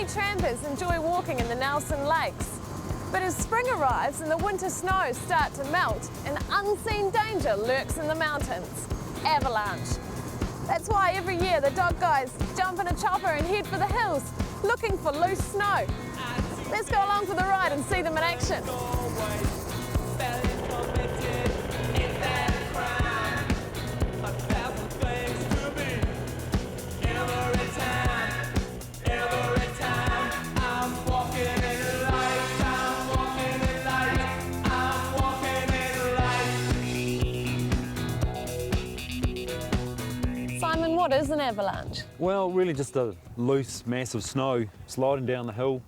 trampers enjoy walking in the Nelson Lakes. But as spring arrives and the winter snows start to melt, an unseen danger lurks in the mountains: avalanche. That's why every year the dog guys jump in a chopper and head for the hills, looking for loose snow. Let's go along for the ride and see them in action. Simon, what is an avalanche? Well, really just a loose mass of snow sliding down the hill,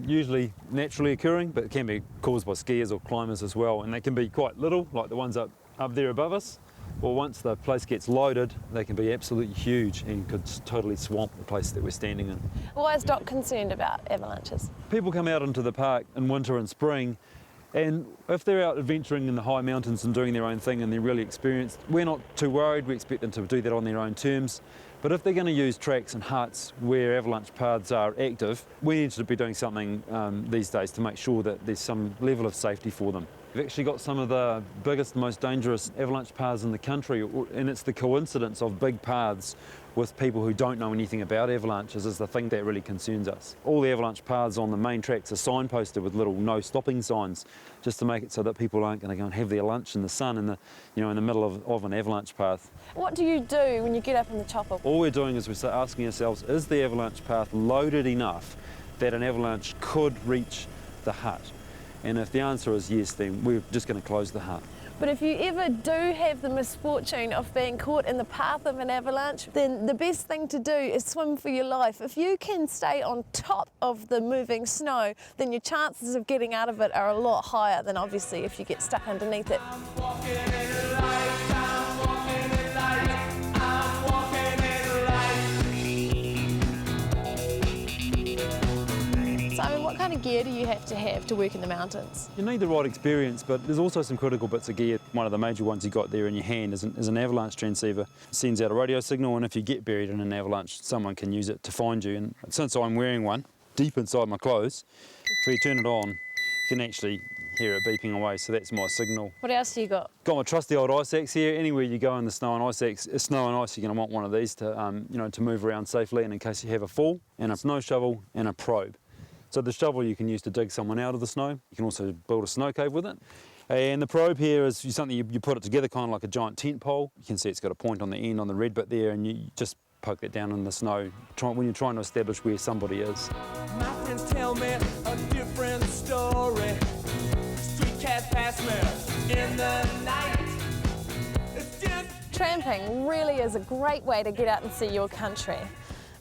usually naturally occurring, but it can be caused by skiers or climbers as well, and they can be quite little, like the ones up there above us, or once the place gets loaded, they can be absolutely huge and could totally swamp the place that we're standing in. Why is Doc concerned about avalanches? People come out into the park in winter and spring, and if they're out adventuring in the high mountains and doing their own thing and they're really experienced, we're not too worried. We expect them to do that on their own terms. But if they're going to use tracks and huts where avalanche paths are active, we need to be doing something these days to make sure that there's some level of safety for them. We've actually got some of the biggest, most dangerous avalanche paths in the country, and it's the coincidence of big paths with people who don't know anything about avalanches is the thing that really concerns us. All the avalanche paths on the main tracks are signposted with little no stopping signs, just to make it so that people aren't going to go and have their lunch in the sun in the middle of an avalanche path. What do you do when you get up in the chopper? All we're doing is we're asking ourselves, is the avalanche path loaded enough that an avalanche could reach the hut? And if the answer is yes, then we're just going to close the hut. But if you ever do have the misfortune of being caught in the path of an avalanche, then the best thing to do is swim for your life. If you can stay on top of the moving snow, then your chances of getting out of it are a lot higher than obviously if you get stuck underneath it. Simon, what kind of gear do you have to work in the mountains? You need the right experience, but there's also some critical bits of gear. One of the major ones you got there in your hand is an avalanche transceiver. It sends out a radio signal, and if you get buried in an avalanche, someone can use it to find you. And since I'm wearing one deep inside my clothes, if you turn it on, you can actually hear it beeping away, so that's my signal. What else do you got? Got my trusty old ice axe here. Anywhere you go in the snow and ice, you're going to want one of these to, to move around safely, and in case you have a fall, and a snow shovel and a probe. So the shovel you can use to dig someone out of the snow. You can also build a snow cave with it. And the probe here is something you put it together kind of like a giant tent pole. You can see it's got a point on the end on the red bit there, and you just poke that down in the snow when you're trying to establish where somebody is. My friends tell me a different story. Street cat pass me in the night. Tramping really is a great way to get out and see your country.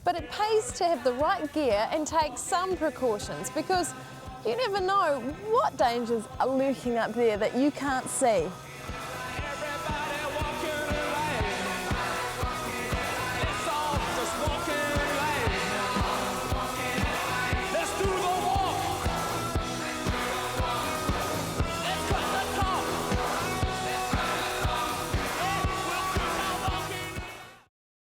But it pays to have the right gear and take some precautions, because you never know what dangers are lurking up there that you can't see.